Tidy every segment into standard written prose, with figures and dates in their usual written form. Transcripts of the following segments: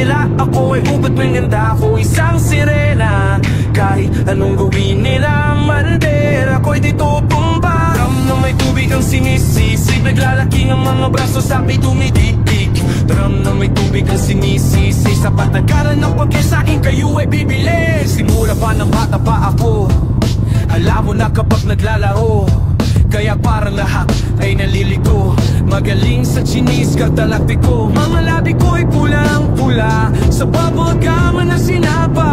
nila, ako ay upat ng ganda, ako isang sirena. Kahit anong gawin nila, mandera, ako'y di tutumba. Drum na may tubig ang sinisisi, naglalaki ang mga braso sa akin tumitik-tik. Drum na may tubig ang sinisisi, sa patagaran ng pagkaya sa akin kayo ay bibili. Simula pa ng bata pa ako, alam mo na kapag naglalaro, kaya parang lahat ay nalilito. Magaling sa chinis, katalati ko, mga labi ko ay pulang-pula sa bubblegum na sinapa.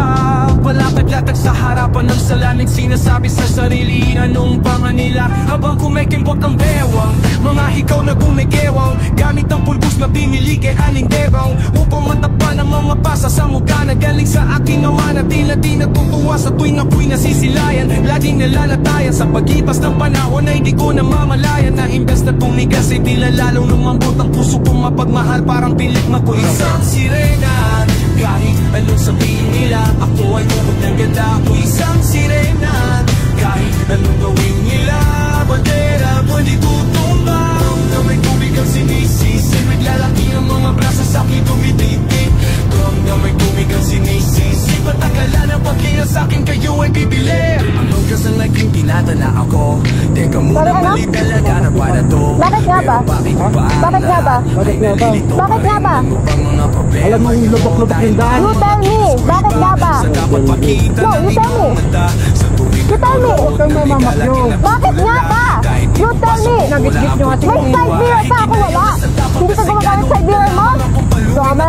Palapit-latag sa harapan ng salamin, sinasabi sa sarili anong pangan nila. Habang kumikimbot ang bewang, mga hikaw na gumigewang, gamit ang pulbos na binili kay Aling Debang, upang matapa ng mga pasa sa mukha na galing sa akin naman. At tila di natutuwa sa tuwing ako'y nasisilayan, laging nalalatayan sa pagipas ng panahon ay di ko namamalayan na imbes na tumigas ay tila lalong lumambot ang puso kong mapagmahal. Parang pilit mako'y isang sirena, kahit anong sabihin nila, ako ay tubog ng ganda, ako isang sirena. Kahit anong gawin nila, bandera ko di tutumba. Na may tubig ang sinisisi, naglalaki ang mga braso sa akin tumitik-tik. Na may tubig ang sinisisi, patagalan ang pagkaya sa akin kayo ay bibili. Ang lugas ang naging tinatala ako, teka muna mali talaga na para to. Bakit nga ba? Bakit nga ba? Bakit nga ba? Bakit nga ba? Alam mo yung lubok-lubok yung daan. You tell me! Bakit nga ba? No, you tell me! You tell me! Huwag kang mamamakyo. Bakit nga ba? You tell me! Nagit-git nyo kasi may side mirror pa ako wala! Hindi ka gumagamit side mirror mo? Drama?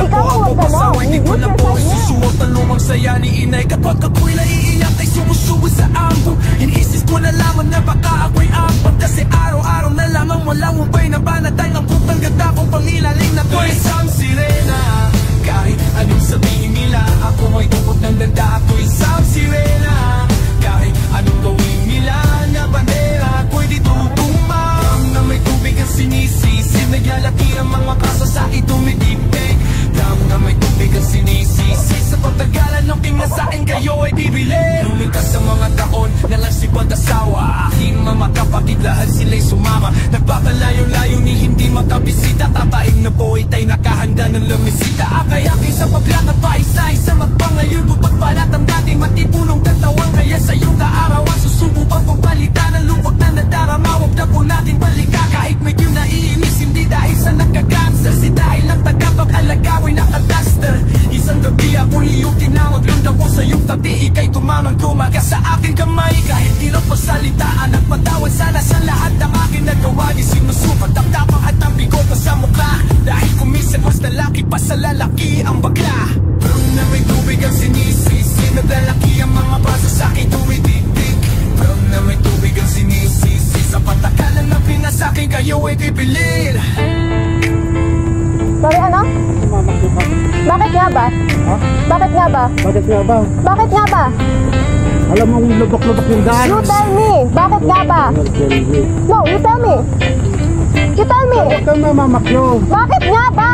Ikaw ang huwag ganon! You use your side mirror! Susuot ang lumang saya ni inay, kapag ako'y naiiyak ay sumusubo sa ambong. Iniisip ko na lamang na baka ako'y ambang, kasi araw-araw na lamang walang upay na banatay ng putang ganda kong pangilalim na ko'y isang sirena. Kahit anong sabihin nila, ako ay tupot ng danda, ako isang sirena. Kahit anong gawin nila na bandera, ako'y di tutumba. Na may tubig ang sinisisi, naglalaki ang mga kaso sa akin tumitik-tik. Na may tubig ang sinisisi, sa pagtagalan ng pingasain kayo ay bibili. Lumikas sa mga taon, nalasipag asawa, aking mga kapatid lahat sila'y sumama. Nagpapalayo-layo ni hindi makabisita, tataing na po itay nakahanda ng lumisita. Akayakin sa paglakad pa isa-isa magpangayon, bupagpalat ang dating matipunong katawang. Kaya sa iyong kaarawan susubukang pagpalitan ang lupag na nadarama. Huwag na po natin balika kahit medyo naiinis, hindi dahil sa nagka-cancer, si dahil lang tagapag-alagawin naka-duster. Isang gabi ako iyong tinawag, lunda ko sa iyong tabi, ika'y tumamang tumaga sa aking kamay. Kahit di lang pagsalitaan, nagpatawad sana sa lahat ng aking nagawa. Di sinusukat ang tapang at ang bigot na sa mukha, dahil kumisan mas lalaki pa sa lalaki ang bakla. Pero na may tubig ang sinisisi, naglalaki ang mga braso sa akin tumitik-tik. Pero na may tubig ang sinisisi, sa patakalan ng pinasakin kayo ay tipilit. Sorry, ano? Bakit nga ba? Ha? Bakit nga ba? Bakit nga ba? Bakit nga ba? Alam mo yung lubok-lubok yung daan. You tell me! Bakit nga ba? No, you tell me! You tell me! Huwag kang mamamakyo. Bakit nga ba?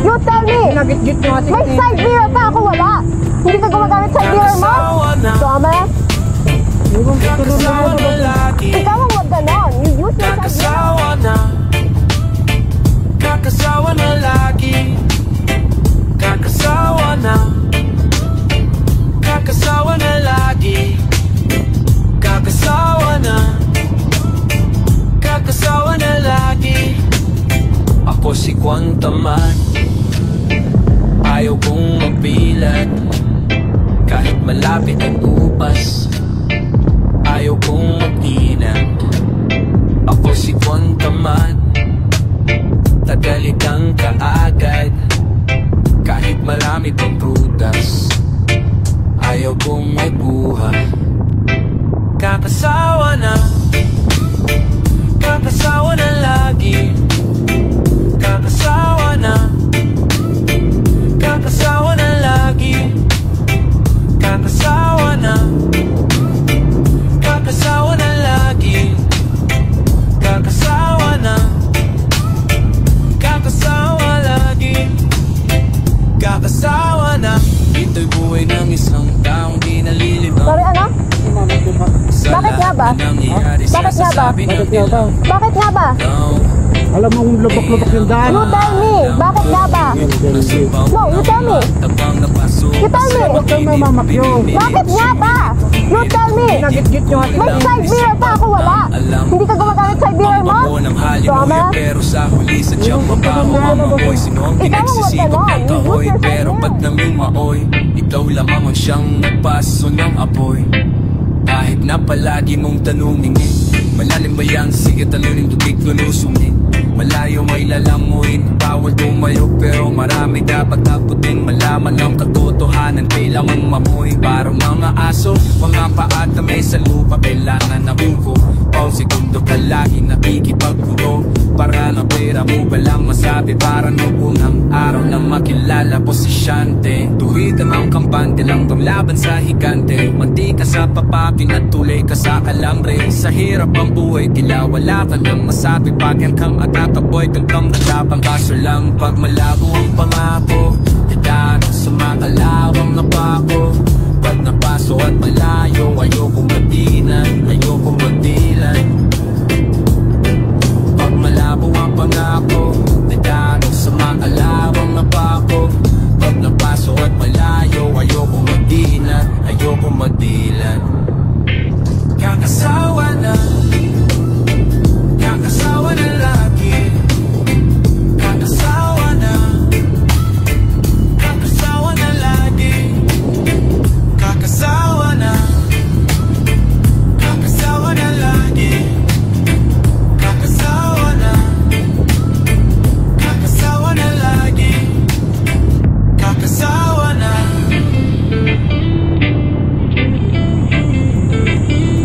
You tell me! Nagit-git nyo kasi May side mirror pa ako wala! Hindi ka gumagamit side mirror mo? Drama? Kakasawa na lagi, Ikaw ang huwag ganon! You use your side mirror! kakasawa na, kakasawa na lagi, kakasawa na, kakasawa na lagi, kakasawa na, kakasawa na lagi. Ako si Kwantaman, ayaw kong magbilat, kahit malapit ang upas, ayaw kong magtinag. Ako si Kwantaman, tagalit ang kaagad, kahit marami pang prutas, ayaw kong magbuhay. Kakasawa na, kakasawa na lagi, kakasawa na, kakasawa na lagi, kakasawa na, kakasawa na lagi, kakasawa na, kakasawa lagi, kakasawa na. Ito'y buhay ng isang taong di nalilibang. Sorry, ano? Bakit nga ba? Bakit nga ba? Bakit nga ba? Bakit nga ba? Alam mo kung lubak-lubak yung daan. You tell me. Bakit nga ba? No, you tell me. You tell me. Huwag kang mamamakyo. Bakit nga ba? You tell me. Nagit-git yung ating May side mirror pa ako wala. Hindi ka gumagamit side mirror mo? Tama? Pero sa huli sa tiyang mabaho ang amoy. Sino ang pinagsisikap ng kahoy? Pero ba't naming maoy? Ikaw lamang ang siyang nagpaso ng apoy. Kahit na palagi mong tanungin, malalim ba yan? Sige talunin, tubig lulusungin. Malayo may lalamuin, bawal tumayo pero marami dapat taputin. Malaman ang katotohanan, kailangan mamoy. Parang mga aso, mga paat na may sa lupa, kailangan na buko. Pao segundo ka lagi nakikipagpuro. Para na pera mo balang masabi, para noong unang araw na makilala posisyante. Tuwid ang kampante lang panglaban sa higante. Mandi ka sa papakin at tulay ka sa kalambre. Sa hirap ang buhay, tila wala ka nang masabi. Pagyan kang atataboy, kang natapang. Kaso lang pag malabo ang pangako, dadaan sa makalawang na pako. Pag napaso at malayo, ayoko madinan, ayoko magdilan. Pag malabo ang pangako, dadaan sa makalawang na pako. Pag napaso at malayo, ayoko magdinan, ayoko magdilan. Kakasawa na lagi. Kakasawa na lagi. Kakasawa na lagi. Kakasawa na lagi. Kakasawa na.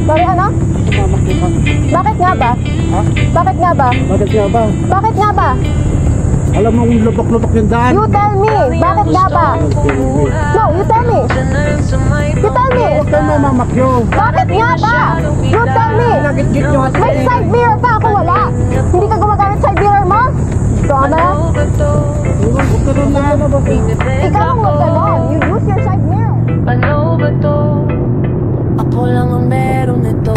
Sorry, ano? Bakit nga ba? Ha? Bakit nga ba? Bakit nga ba? Bakit nga ba? Alam mo kung lubak-lubak yung daan. You tell me. Bakit nga ba? No, you tell me. You tell me. Huwag kang mamamakyo. Bakit nga ba? You tell me. Nagit-git yung ating May side mirror pa ako wala. Hindi ka gumagamit side mirror mo? Tama? Huwag ka rin na. Ikaw ang magkanon. You use your side mirror. Paano ba to? Ako lang ang meron nito.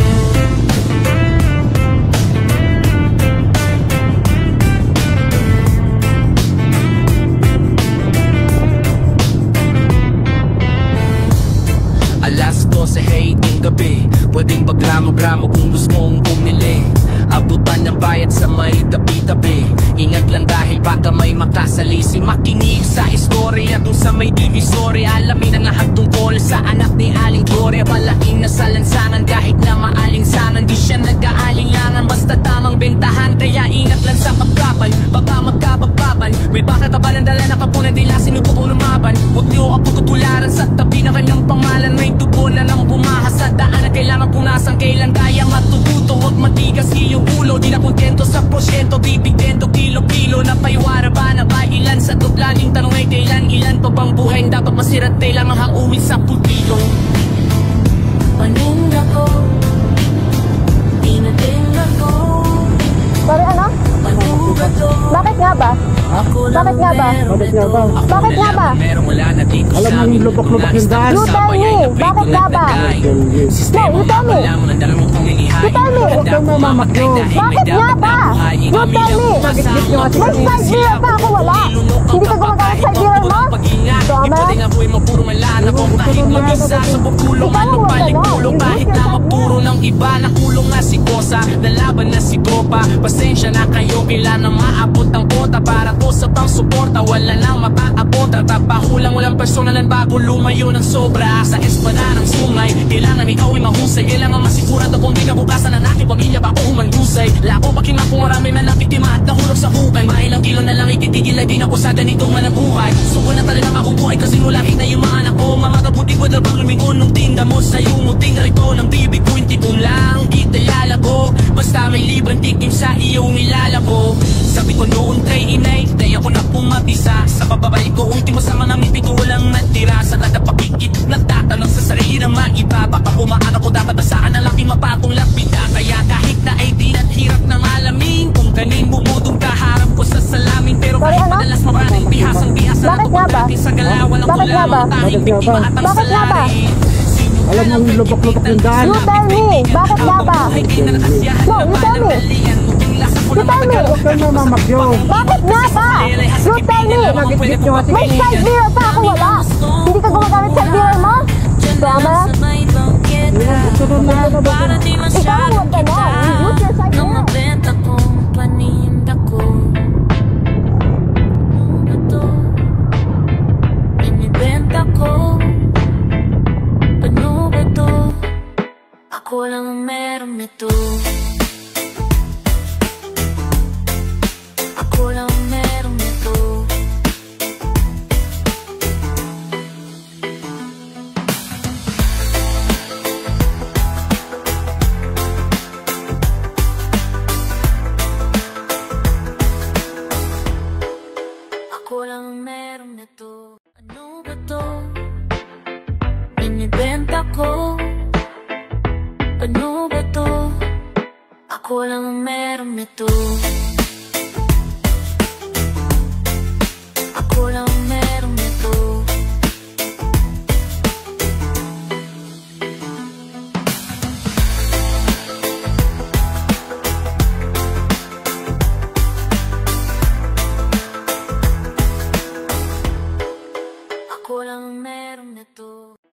Alas 12 hating gabi, pwedeng pagramo-gramo kung gusto mong bumili. Abutan ng bayad sa may tabi-tabi. Ingat lang dahil baka may makasalisi. Makinig sa istorya kung sa may divisory. Alamin ang lahat tungkol sa anak ni Aling Gloria. Palaking na sa lansangan kahit na maalinsangan. Di siya nag-aalinlangan basta tamang bentahan. Kaya ingat lang sa pagkapan, baka magkabagbaban. May baka kabalan dala na kapunan nila sinubuko lumaban. Huwag niyo ako tutularan sa tabi na kanyang pangalan. May dugo na nang bumaha sa daan na kailangan punasan. Kailan kaya matututo, huwag matigas iyong ulo. Di na kontento sa porsyento, bibigdento kilo-kilo. Napaiwara ba na ba ilan sa dublaning tanong ay kailan? Ilan pa bang buhay dapat masirat? Kailangan hauwin sa pulpilo. Paninda ko, pinatinda ko. Sorry, ano? Paano ba to? Bakit nga ba? Ako lang Bakit nga ba? meron Bakit nga nito. ba? Bakit nga ba? Merong wala na dito Alam mo sa amin. yung lubak-lubak yung daan. You tell me. Bakit nga ba? No, you tell me. You tell me. Huwag kang mamamakyo. Bakit nga ba? You tell me. Nagit-git yung ating May side mirror pa ako wala. Hindi ka gumagamit side mirror mo? Tama? Ikaw ang magkanon. Kahit na mapuro ng iba, nakulong nga si Kosa, nalaban na si Gopa. Pasensya na kayo, kailan na maabot ang kota. Para to sa pang suporta, wala nang makaabot. Tapahulang walang personalan bago lumayo ng sobra. Sa espada ng sungay, kailangan ikaw ay mahusay. Kailangan masigurado kung di kabukasan ng aking pamilya bago humandusay. Lako pakin ako marami na nabiktima at nahulog sa hukay. Mailang kilo na lang ititigil ay di na ko sa ganitong manabuhay. Suko na talaga makubuhay kasi nulaki na yung mga anak ko. Mga kabuti ko na bang lumingon nung tinda mo sa iyong muting rito ng bibig ko. Hindi ko lang kita lalago. Basta may libreng tikim sa iyong nilalako. Sabi ko noon kay inay, di ako na pumapisa. Sa bababay ko, ultimo sa mga ngiti ko walang natira. Sa nadapakikit, nagtatanong sa sarili ng maiba. Baka pumaan ako dapat basaan ang laking mapatong lapida. Kaya kahit na ay di at hirap ng alamin, kung kanin bumudong kaharap ko sa salamin. Pero kahit madalas maraming bihasang bihasa. Bakit nga ba? Sa galaw, walang Bakit nga ba? kulang, tanging biktima at ang Bakit nga ba? salari. Sino Alam mo yung lubak-lubak yung daan. You tell me, bakit nga ba? No, you tell me. You tell me. Huwag ka na mamakyo. Bakit nga ba? You tell me. Nagigit nyo kasi. May side mirror pa ako wala. Hindi ka gumagamit side mirror mo? Tama? Huwag ka na. Ikaw ang huwag ganon. You use your side mirror. Mabenta kong paninda ko. Ano ba to? Binibenta ko. Ano ba to? Ako lang ang meron nito. Ako lang ang meron nito. Ako lang ang meron nito. Ano ba to? Binibenta ko. Ano ba to? Ako lang ang meron nito. Ako lang